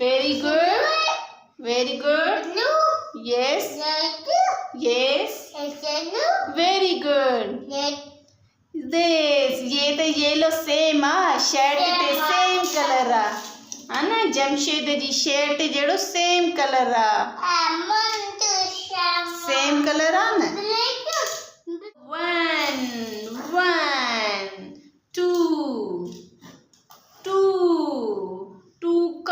Very good. Very good. Yes. Yes. Very good. This ये तो yellow same shirt ते same color ना Jamshed ji shirt जड़ो same color same color ना 1 2 2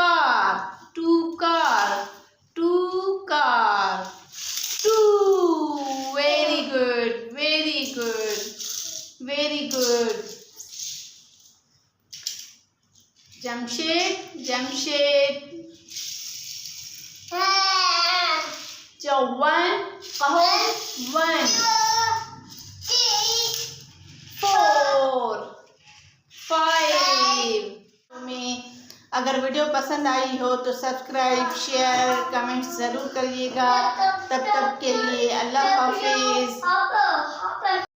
car 2 very good Jamshed जो 1 कहो 1 4 5 में अगर वीडियो पसंद आई हो तो सब्सक्राइब शेयर कमेंट्स ज़रूर करिएगा तब के लिए अल्लाह हाफिज़।